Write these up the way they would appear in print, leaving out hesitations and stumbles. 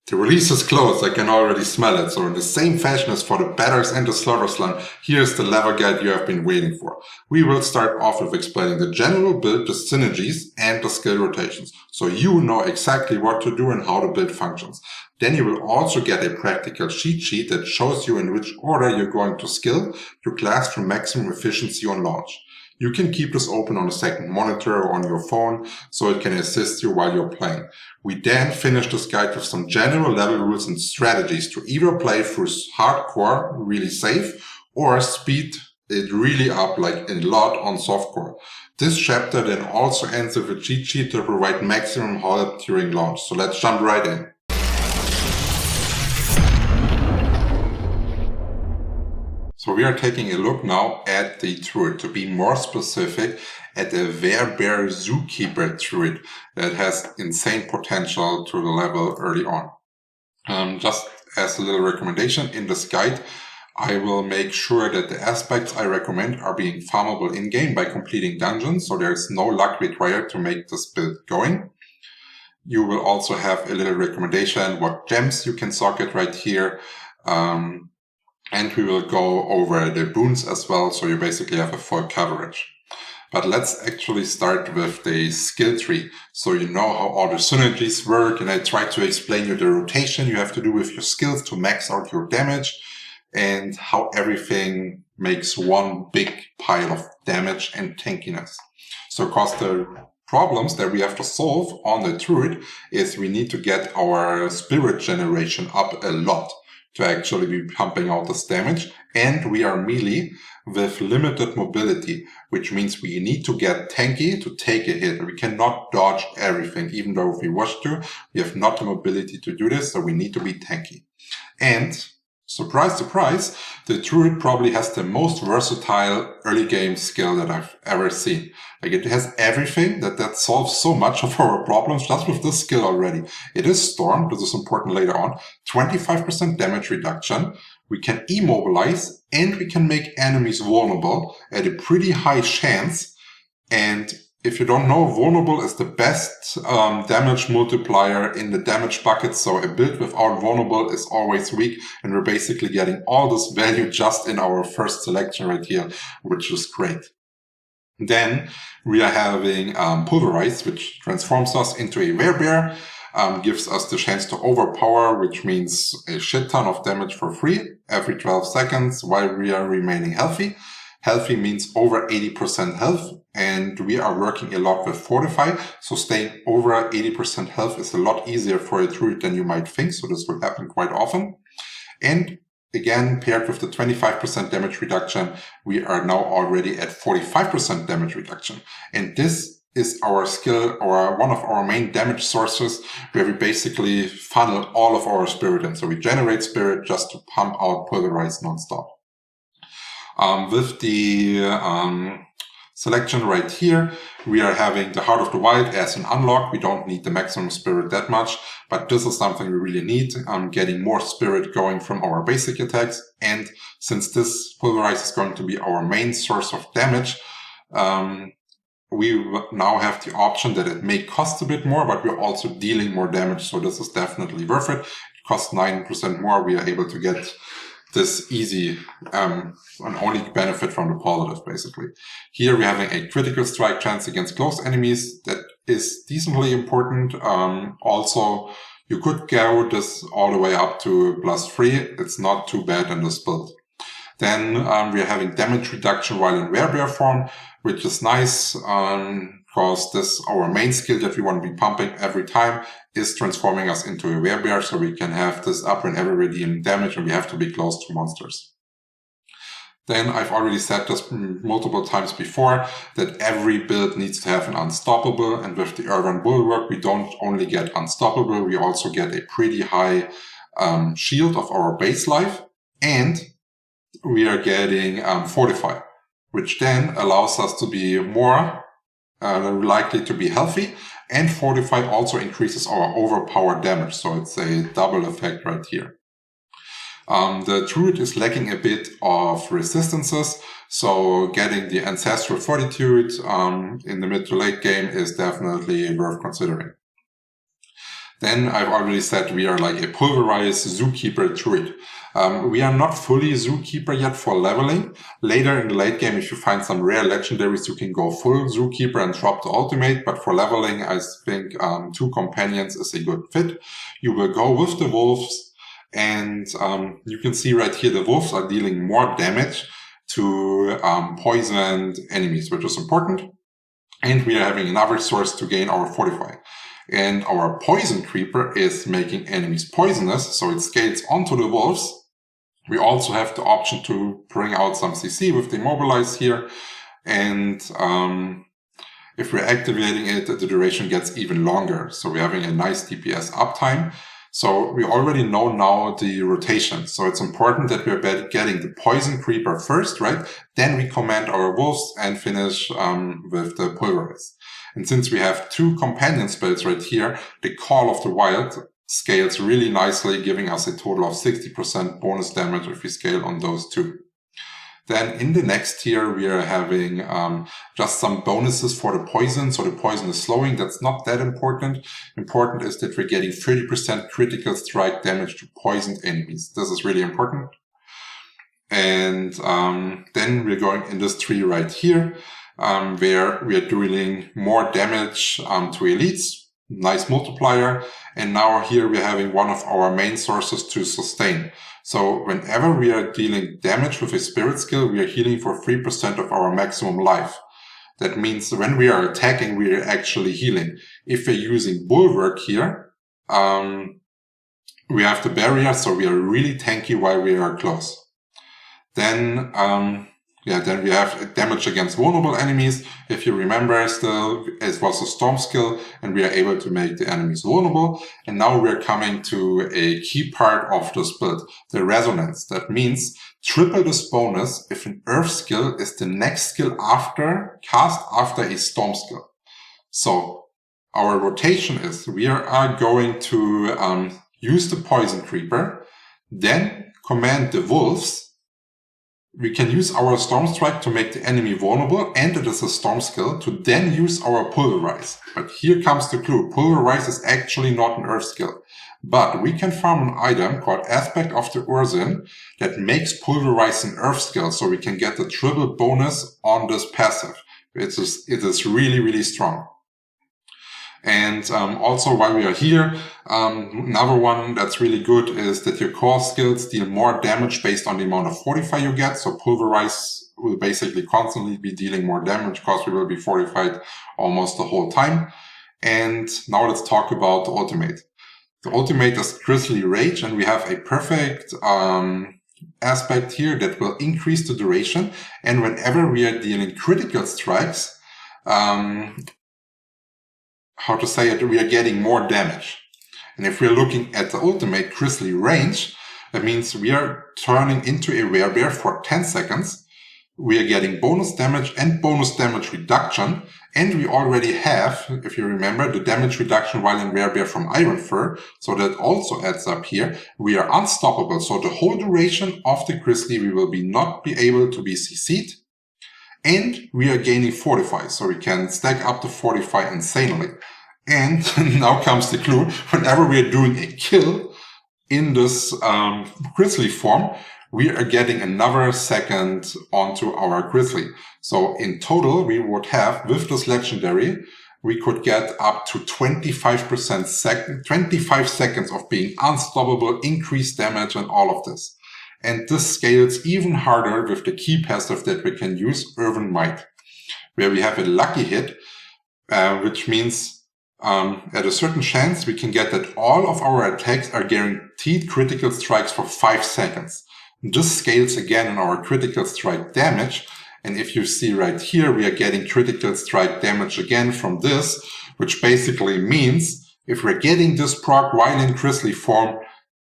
The release is close, I can already smell it. So in the same fashion as for the batters and the slaughter slam, here's the level guide you have been waiting for. We will start off with explaining the general build, the synergies, and the skill rotations. So you know exactly what to do and how the build functions. Then you will also get a practical cheat sheet that shows you in which order you're going to skill your class for maximum efficiency on launch. You can keep this open on a second monitor or on your phone, so it can assist you while you're playing. We then finish this guide with some general level rules and strategies to either play through hardcore, really safe, or speed it really up like a lot on softcore. This chapter then also ends with a cheat sheet to provide maximum help during launch. So let's jump right in. So we are taking a look now at the Druid, to be more specific, at the Werebear Zookeeper Druid that has insane potential to the level early on. Just as a little recommendation in this guide, I will make sure that the aspects I recommend are being farmable in-game by completing dungeons, so there's no luck required to make this build going. You will also have a little recommendation what gems you can socket right here. And we will go over the boons as well, so you basically have a full coverage. But let's actually start with the skill tree, so you know how all the synergies work, and I try to explain you the rotation you have to do with your skills to max out your damage, and how everything makes one big pile of damage and tankiness. So cause the problems that we have to solve on the Druid is we need to get our spirit generation up a lot to actually be pumping out this damage. And we are melee with limited mobility, which means we need to get tanky to take a hit. We cannot dodge everything, even though if we wish to, we have not the mobility to do this, so we need to be tanky. And surprise, surprise, the Druid probably has the most versatile early game skill that I've ever seen. Like, it has everything that solves so much of our problems just with this skill already. It is Storm, this is important later on, 25% damage reduction. We can immobilize and we can make enemies vulnerable at a pretty high chance. And if you don't know, vulnerable is the best damage multiplier in the damage bucket. So a build without vulnerable is always weak. And we're basically getting all this value just in our first selection right here, which is great. Then we are having Pulverize, which transforms us into a Werebear, gives us the chance to overpower, which means a shit ton of damage for free every 12 seconds while we are remaining healthy. Healthy means over 80% health, and we are working a lot with Fortify, so staying over 80% health is a lot easier for a Druid than you might think, so this will happen quite often. And again, paired with the 25% damage reduction, we are now already at 45% damage reduction. And this is our skill, or one of our main damage sources, where we basically funnel all of our spirit in. So we generate spirit just to pump out Pulverize nonstop. With the selection right here, we are having the Heart of the Wild as an unlock. We don't need the maximum spirit that much, but this is something we really need, getting more spirit going from our basic attacks. And since this Pulverize is going to be our main source of damage, we now have the option that it may cost a bit more, but we're also dealing more damage. So this is definitely worth it. It costs 9% more. We are able to get this easy, and only benefit from the positive, basically. Here we're having a critical strike chance against close enemies. That is decently important. Also, you could go this all the way up to +3. It's not too bad in this build. Then we're having damage reduction while in Werebear form, which is nice, because this, our main skill that we want to be pumping every time, is transforming us into a Werebear, so we can have this up whenever we're dealing damage and we have to be close to monsters. Then I've already said this multiple times before, that every build needs to have an unstoppable, and with the Urban Bulwark, we don't only get unstoppable, we also get a pretty high shield of our base life, and we are getting Fortify, which then allows us to be more likely to be healthy, and Fortify also increases our overpowered damage, so it's a double effect right here. The Druid is lacking a bit of resistances, so getting the Ancestral Fortitude in the mid to late game is definitely worth considering. Then I've already said we are like a Pulverize Zookeeper Druid. We are not fully Zookeeper yet for leveling. Later in the late game, if you find some rare legendaries, you can go full Zookeeper and drop the ultimate. But for leveling, I think 2 companions is a good fit. You will go with the wolves, and you can see right here the wolves are dealing more damage to poisoned enemies, which is important. And we are having another source to gain our Fortify. And our Poison Creeper is making enemies poisonous, so it scales onto the wolves. We also have the option to bring out some CC with the Immobilize here. And if we're activating it, the duration gets even longer. So we're having a nice DPS uptime. So we already know now the rotation. So it's important that we're getting the Poison Creeper first, right? Then we command our wolves and finish with the Pulverize. And since we have 2 companion spells right here, the Call of the Wild scales really nicely, giving us a total of 60% bonus damage if we scale on those 2. Then in the next tier, we are having just some bonuses for the poison. So the poison is slowing. That's not that important. Important is that we're getting 30% critical strike damage to poisoned enemies. This is really important. And then we're going in this tree right here, where we are doing more damage to elites. Nice multiplier. And now here we're having one of our main sources to sustain. So whenever we are dealing damage with a spirit skill, we are healing for 3% of our maximum life. That means when we are attacking, we are actually healing. If we're using Bulwark here, we have the barrier, so we are really tanky while we are close. Then we have damage against vulnerable enemies. If you remember, still, it was a storm skill, and we are able to make the enemies vulnerable. And now we're coming to a key part of this build, the resonance. That means triple this bonus if an earth skill is the next skill cast after a storm skill. So our rotation is we are going to use the Poison Creeper, then command the wolves. We can use our Storm Strike to make the enemy vulnerable, and it is a Storm skill, to then use our Pulverize. But here comes the clue. Pulverize is actually not an Earth skill. But we can farm an item called Aspect of the Urzin that makes Pulverize an Earth skill, so we can get the triple bonus on this passive. It is really, really strong. And also while we are here, another one that's really good is that your core skills deal more damage based on the amount of Fortify you get. So Pulverize will basically constantly be dealing more damage because we will be fortified almost the whole time. And now let's talk about the ultimate. The ultimate is Grizzly Rage, and we have a perfect aspect here that will increase the duration. And whenever we are dealing critical strikes, we are getting more damage. And if we're looking at the ultimate Grizzly Range, that means we are turning into a werebear for 10 seconds. We are getting bonus damage and bonus damage reduction. And we already have, if you remember, the damage reduction while in werebear from Iron Fur. So that also adds up here. We are unstoppable. So the whole duration of the Grizzly, we will not be able to be CC'd. And we are gaining Fortify, so we can stack up the Fortify insanely. And now comes the clue. Whenever we are doing a kill in this Grizzly form, we are getting another second onto our Grizzly. So in total, we would have, with this legendary, we could get up to 25 seconds of being unstoppable, increased damage, and all of this. And this scales even harder with the key passive that we can use, Urban Might, where we have a lucky hit, which means at a certain chance we can get that all of our attacks are guaranteed critical strikes for 5 seconds. This scales again in our critical strike damage. And if you see right here, we are getting critical strike damage again from this, which basically means if we're getting this proc while in Grizzly form,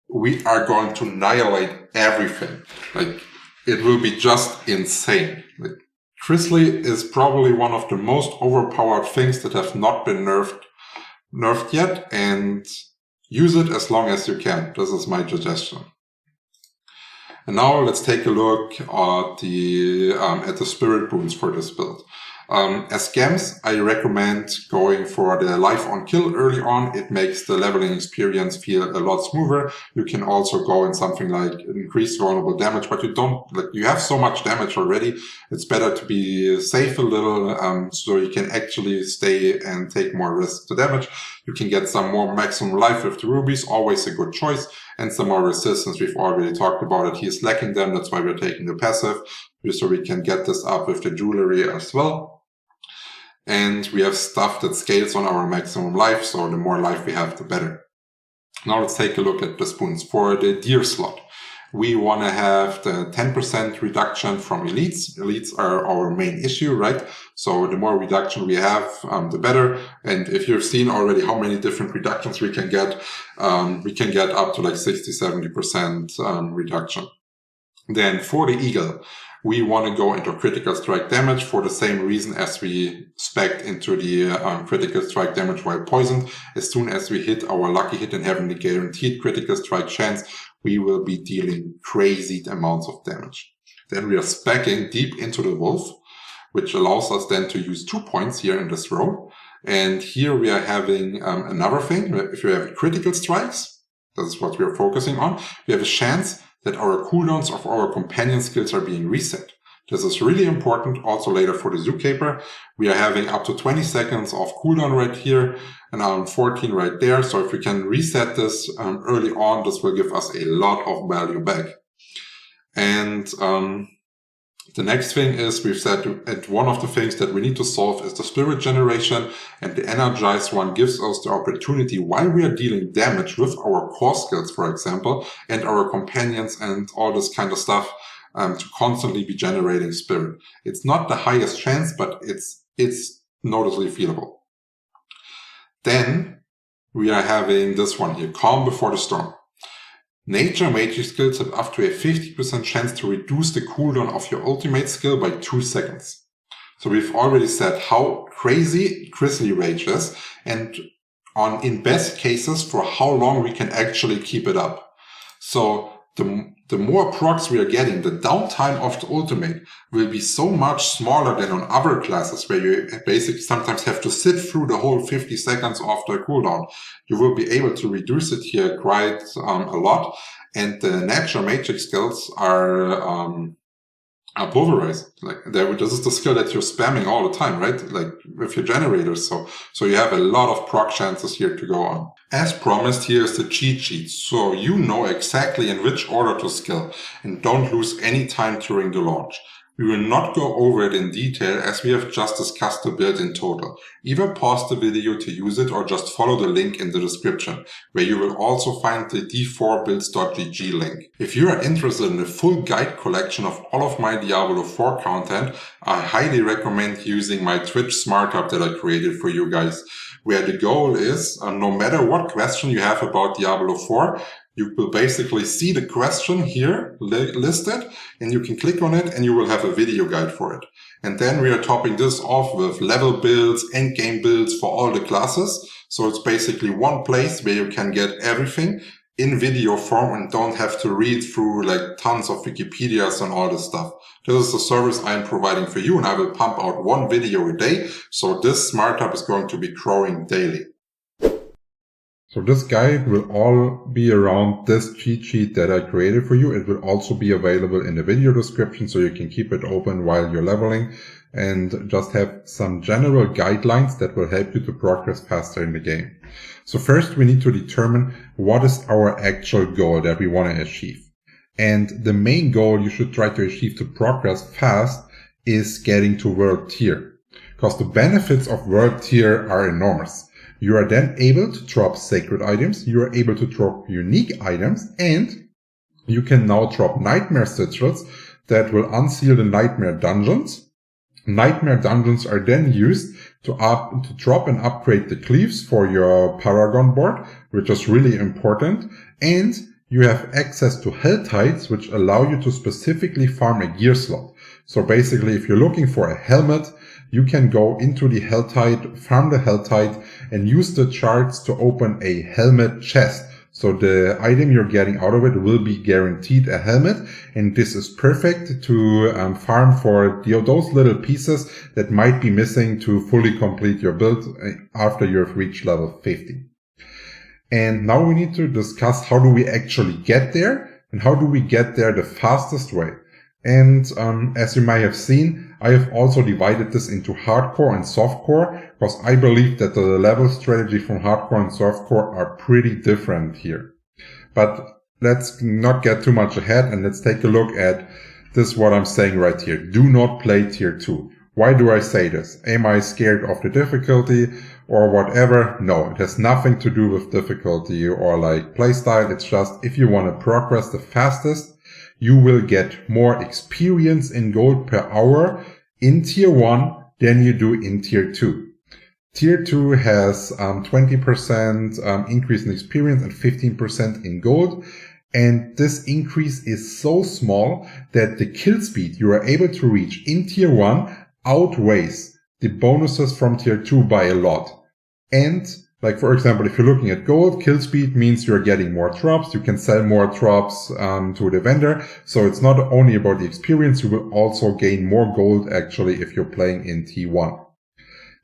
we are going to annihilate everything. Like, it will be just insane. Like, Grizzly is probably one of the most overpowered things that have not been nerfed yet, and use it as long as you can. This is my suggestion. And now let's take a look at the spirit boons for this build. As scams, I recommend going for the life on kill early on. It makes the leveling experience feel a lot smoother. You can also go in something like increased vulnerable damage, but you have so much damage already. It's better to be safe a little, so you can actually stay and take more risks to damage. You can get some more maximum life with the rubies, always a good choice, and some more resistance. We've already talked about it. He is lacking them. That's why we're taking the passive, so we can get this up with the jewelry as well. And we have stuff that scales on our maximum life, so the more life we have, the better. Now let's take a look at the spoons. For the deer slot, we want to have the 10% reduction from elites. Elites are our main issue, right? So the more reduction we have, the better. And if you've seen already how many different reductions we can get up to like 60-70% reduction. Then for the eagle, we want to go into critical strike damage for the same reason as we spec into the critical strike damage while poisoned. As soon as we hit our lucky hit and having the guaranteed critical strike chance, we will be dealing crazy amounts of damage. Then we are speccing deep into the wolf, which allows us then to use 2 points here in this row. And here we are having another thing. If you have critical strikes, this is what we are focusing on. We have a chance that our cooldowns of our companion skills are being reset. This is really important also later for the Zookeeper. We are having up to 20 seconds of cooldown right here and 14 right there. So if we can reset this early on, this will give us a lot of value back. And the next thing is we've said that one of the things that we need to solve is the spirit generation, and the energized one gives us the opportunity while we are dealing damage with our core skills, for example, and our companions and all this kind of stuff, to constantly be generating spirit. It's not the highest chance, but it's noticeably feelable. Then we are having this one here, Calm Before the Storm. Nature Mage skills have up to a 50% chance to reduce the cooldown of your ultimate skill by 2 seconds. So we've already said how crazy Grizzly Rage is, and in best cases for how long we can actually keep it up. So the more procs we are getting, the downtime of the ultimate will be so much smaller than on other classes where you basically sometimes have to sit through the whole 50 seconds of the cooldown. You will be able to reduce it here quite a lot. And the natural magic skills are Pulverize. This is the skill that you're spamming all the time, right? Like with your generators. So you have a lot of proc chances here to go on. As promised, here is the cheat sheet. So you know exactly in which order to skill and don't lose any time during the launch. We will not go over it in detail as we have just discussed the build in total. Either pause the video to use it or just follow the link in the description, where you will also find the d4builds.gg link. If you are interested in a full guide collection of all of my Diablo 4 content, I highly recommend using my Twitch Smart Hub that I created for you guys, where the goal is, no matter what question you have about Diablo 4, you will basically see the question here listed, and you can click on it and you will have a video guide for it. And then we are topping this off with level builds, endgame builds for all the classes. So it's basically one place where you can get everything in video form and don't have to read through like tons of Wikipedias and all this stuff. This is the service I am providing for you, and I will pump out 1 video a day. So this Smart Hub is going to be growing daily. So this guide will all be around this cheat sheet that I created for you. It will also be available in the video description, so you can keep it open while you're leveling and just have some general guidelines that will help you to progress faster in the game. So first we need to determine what is our actual goal that we want to achieve. And the main goal you should try to achieve to progress fast is getting to world tier, because the benefits of world tier are enormous. You are then able to drop sacred items, you are able to drop unique items, and you can now drop nightmare sigils that will unseal the nightmare dungeons. Nightmare dungeons are then used to drop and upgrade the cleaves for your Paragon board, which is really important. And you have access to hell tides, which allow you to specifically farm a gear slot. So basically, if you're looking for a helmet, you can go into the Helltide, farm the Helltide, and use the charts to open a helmet chest. So the item you're getting out of it will be guaranteed a helmet, and this is perfect to farm for those little pieces that might be missing to fully complete your build after you've reached level 50. And now we need to discuss how do we actually get there and how do we get there the fastest way. And as you might have seen, I have also divided this into hardcore and softcore because I believe that the level strategy from hardcore and softcore are pretty different here. But let's not get too much ahead and let's take a look at this, what I'm saying right here. Do not play tier 2. Why do I say this? Am I scared of the difficulty or whatever? No, it has nothing to do with difficulty or like playstyle. It's just if you want to progress the fastest, you will get more experience in gold per hour in tier 1 than you do in tier 2. Tier 2 has 20% increase in experience and 15% in gold. And this increase is so small that the kill speed you are able to reach in tier 1 outweighs the bonuses from tier 2 by a lot. And like, for example, if you're looking at gold, kill speed means you're getting more drops. You can sell more drops to the vendor. So it's not only about the experience. You will also gain more gold, actually, if you're playing in T1.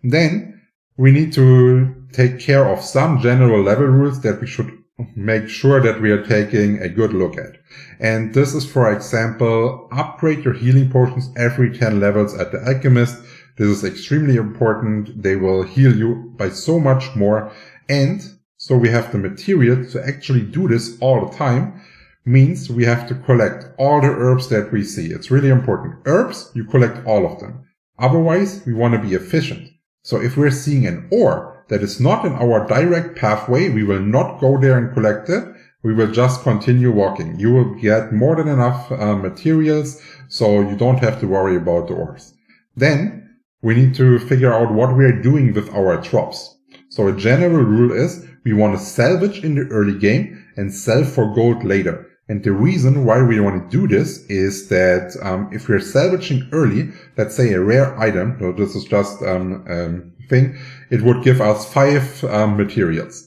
Then we need to take care of some general level rules that we should make sure that we are taking a good look at. And this is, for example, upgrade your healing potions every 10 levels at the Alchemist. This is extremely important. They will heal you by so much more. And so we have the material to actually do this all the time. Means we have to collect all the herbs that we see. It's really important. Herbs, you collect all of them. Otherwise, we want to be efficient. So if we're seeing an ore that is not in our direct pathway, we will not go there and collect it. We will just continue walking. You will get more than enough materials, so you don't have to worry about the ores. Then we need to figure out what we are doing with our drops. So a general rule is we want to salvage in the early game and sell for gold later. And the reason why we want to do this is that if we're salvaging early, let's say a rare item, so this is just thing, it would give us 5 materials.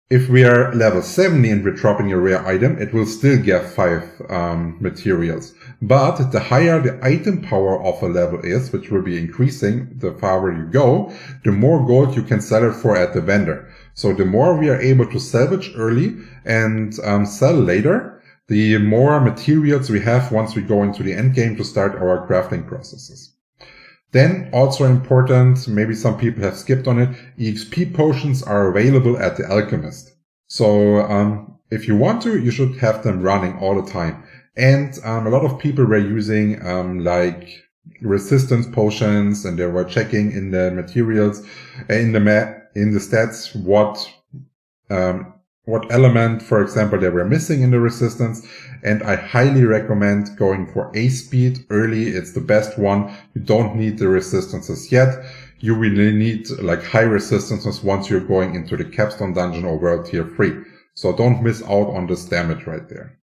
If we are level 70 and we're dropping a rare item, it will still give 5 materials. But the higher the item power of a level is, which will be increasing the farther you go, the more gold you can sell it for at the vendor. So the more we are able to salvage early and sell later, the more materials we have once we go into the end game to start our crafting processes. Then also important, maybe some people have skipped on it, EXP potions are available at the Alchemist. So if you want to, you should have them running all the time. And a lot of people were using like resistance potions, and they were checking in the materials, in the stats, what element, for example, they were missing in the resistance. And I highly recommend going for A speed early. It's the best one. You don't need the resistances yet. You really need like high resistances once you're going into the capstone dungeon or world tier 3. So don't miss out on this damage right there.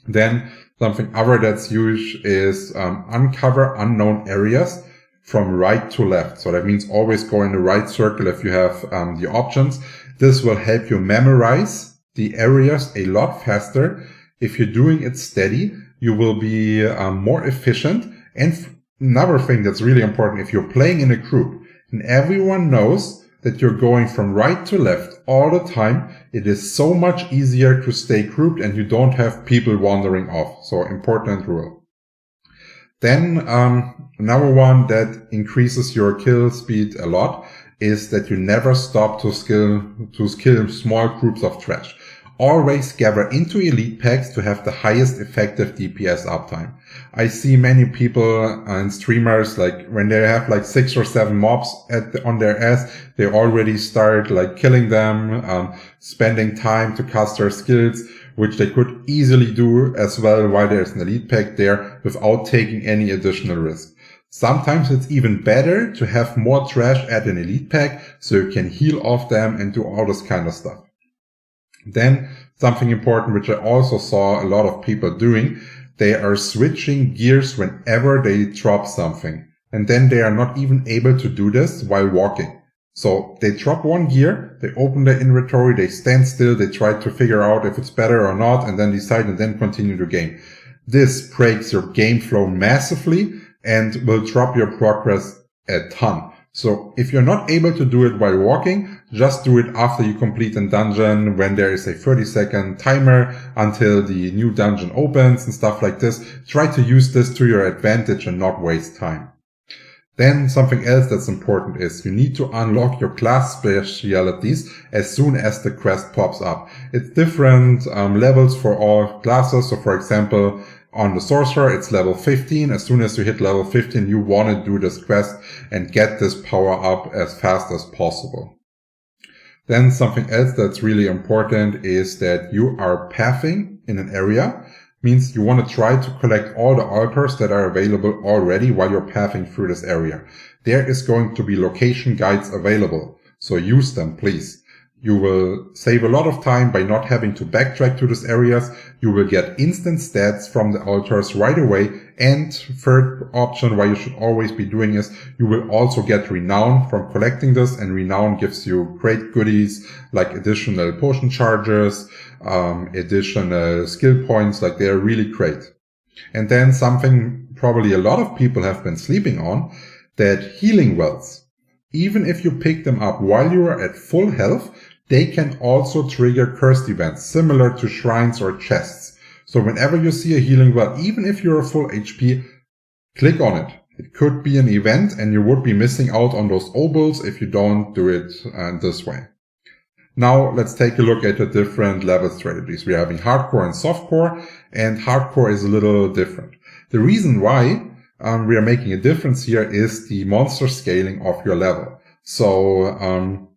Then something other that's huge is uncover unknown areas from right to left. So that means always go in the right circle if you have the options. This will help you memorize the areas a lot faster. If you're doing it steady, you will be more efficient. And another thing that's really important, if you're playing in a group and everyone knows that you're going from right to left all the time, it is so much easier to stay grouped and you don't have people wandering off. So important rule. Then another one that increases your kill speed a lot is that you never stop to kill small groups of trash. Always gather into elite packs to have the highest effective DPS uptime. I see many people and streamers, like when they have like 6 or 7 mobs on their ass, they already start like killing them, spending time to cast their skills, which they could easily do as well while there's an elite pack there without taking any additional risk. Sometimes it's even better to have more trash at an elite pack so you can heal off them and do all this kind of stuff. Then something important, which I also saw a lot of people doing, they are switching gears whenever they drop something. And then they are not even able to do this while walking. So they drop one gear, they open their inventory, they stand still, they try to figure out if it's better or not, and then decide and then continue the game. This breaks your game flow massively and will drop your progress a ton. So if you're not able to do it while walking, just do it after you complete a dungeon when there is a 30-second timer until the new dungeon opens and stuff like this. Try to use this to your advantage and not waste time. Then something else that's important is you need to unlock your class specialities as soon as the quest pops up. It's different levels for all classes. So for example, on the sorcerer, it's level 15. As soon as you hit level 15, you want to do this quest and get this power up as fast as possible. Then something else that's really important is that you are pathing in an area. Means you want to try to collect all the altars that are available already while you're pathing through this area. There is going to be location guides available, so use them, please. You will save a lot of time by not having to backtrack to these areas. You will get instant stats from the altars right away. And third option, why you should always be doing is you will also get renown from collecting this, and renown gives you great goodies like additional potion charges, additional skill points. Like they're really great. And then something probably a lot of people have been sleeping on, that healing wells, even if you pick them up while you are at full health, they can also trigger cursed events similar to shrines or chests. So whenever you see a healing well, even if you're full HP, click on it. It could be an event and you would be missing out on those obols if you don't do it this way. Now let's take a look at the different level strategies. We're having hardcore and softcore, and hardcore is a little different. The reason why we are making a difference here is the monster scaling of your level. So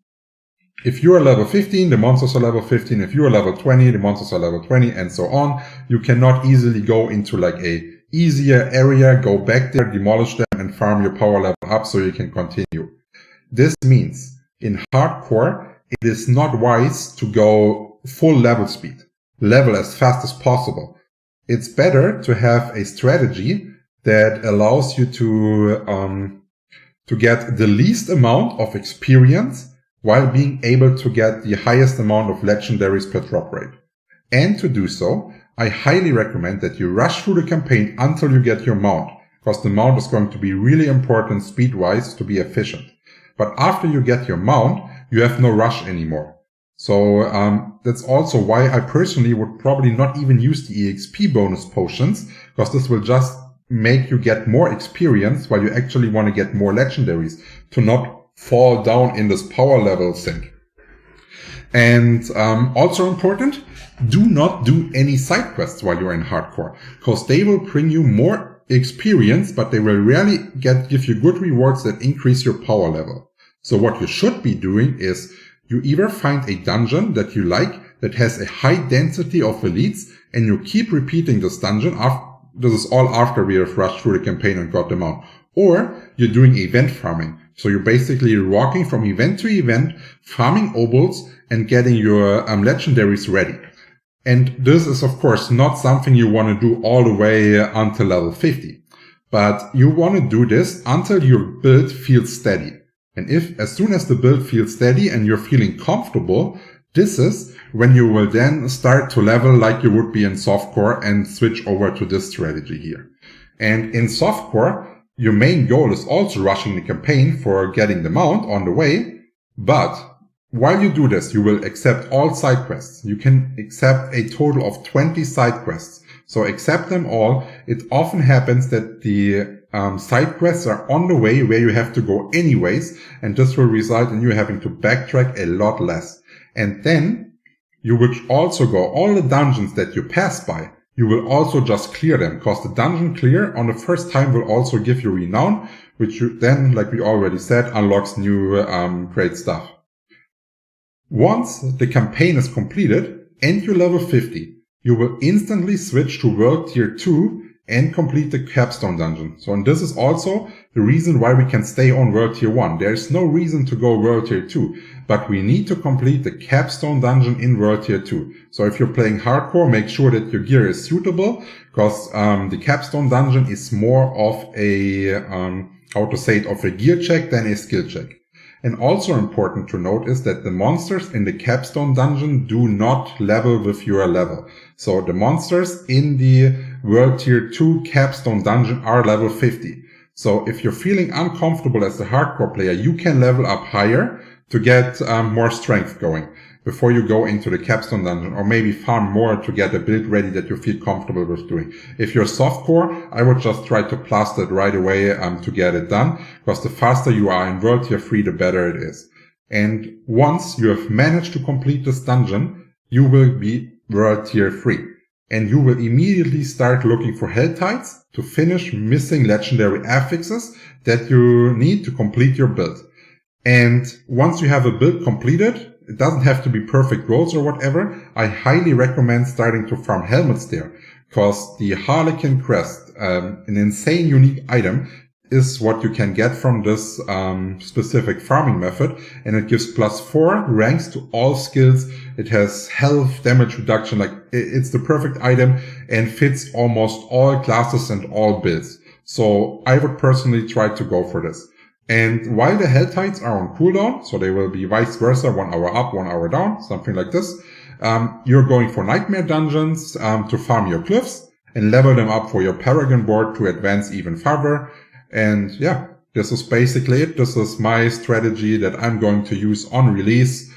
if you are level 15, the monsters are level 15. If you are level 20, the monsters are level 20, and so on. You cannot easily go into like a easier area, go back there, demolish them, and farm your power level up so you can continue. This means in hardcore, it is not wise to go full level speed, level as fast as possible. It's better to have a strategy that allows you to get the least amount of experience while being able to get the highest amount of legendaries per drop rate. And to do so, I highly recommend that you rush through the campaign until you get your mount, because the mount is going to be really important speed-wise to be efficient. But after you get your mount, you have no rush anymore. So that's also why I personally would probably not even use the EXP bonus potions, because this will just make you get more experience while you actually want to get more legendaries to not fall down in this power level sink. And also important, do not do any side quests while you're in hardcore, because they will bring you more experience, but they will rarely give you good rewards that increase your power level. So what you should be doing is you either find a dungeon that you like that has a high density of elites, and you keep repeating this dungeon. This is all after we have rushed through the campaign and got them out. Or you're doing event farming. So you're basically walking from event to event, farming obols and getting your legendaries ready. And this is of course not something you want to do all the way until level 50. But you want to do this until your build feels steady. And as soon as the build feels steady and you're feeling comfortable, this is when you will then start to level like you would be in softcore and switch over to this strategy here. And in softcore, your main goal is also rushing the campaign for getting the mount on the way. But while you do this, you will accept all side quests. You can accept a total of 20 side quests. So accept them all. It often happens that the side quests are on the way where you have to go anyways, and this will result in you having to backtrack a lot less. And then you will also go all the dungeons that you pass by. You will also just clear them, because the dungeon clear on the first time will also give you renown, which you then, like we already said, unlocks new great stuff. Once the campaign is completed and you level 50, you will instantly switch to World Tier 2 and complete the capstone dungeon. So, and this is also the reason why we can stay on World Tier 1. There is no reason to go World Tier 2, but we need to complete the capstone dungeon in World Tier 2. So if you're playing hardcore, make sure that your gear is suitable, because the capstone dungeon is more of a, of a gear check than a skill check. And also important to note is that the monsters in the capstone dungeon do not level with your level. So the monsters in the World Tier 2 capstone dungeon are level 50. So if you're feeling uncomfortable as a hardcore player, you can level up higher to get more strength going before you go into the capstone dungeon, or maybe farm more to get a build ready that you feel comfortable with doing. If you're softcore, I would just try to plaster it right away to get it done, because the faster you are in World Tier 3, the better it is. And once you have managed to complete this dungeon, you will be World Tier 3. And you will immediately start looking for Hell Tides to finish missing legendary affixes that you need to complete your build. And once you have a build completed, it doesn't have to be perfect rolls or whatever. I highly recommend starting to farm helmets there, because the Harlequin Crest, an insane unique item, is what you can get from this specific farming method, and it gives +4 ranks to all skills. It has health, damage reduction, like it's the perfect item and fits almost all classes and all builds. So I would personally try to go for this. And while the Hell Tides are on cooldown, so they will be vice versa, 1 hour up, 1 hour down, something like this, you're going for Nightmare Dungeons to farm your cliffs and level them up for your Paragon board to advance even further. And yeah, this is basically it. This is my strategy that I'm going to use on release.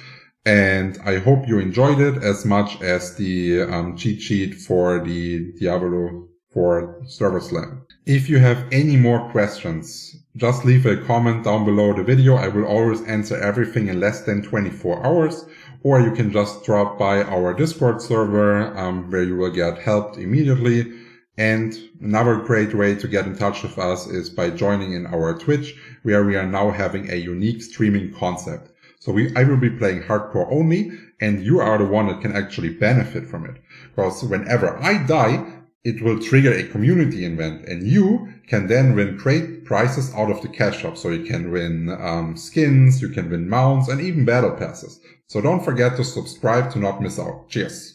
And I hope you enjoyed it as much as the cheat sheet for the Diablo 4 Server Slam. If you have any more questions, just leave a comment down below the video. I will always answer everything in less than 24 hours. Or you can just drop by our Discord server, where you will get helped immediately. And another great way to get in touch with us is by joining in our Twitch, where we are now having a unique streaming concept. So I will be playing hardcore only, and you are the one that can actually benefit from it. Because whenever I die, it will trigger a community event, and you can then win great prizes out of the cash shop. So you can win skins, you can win mounts, and even battle passes. So don't forget to subscribe to not miss out. Cheers!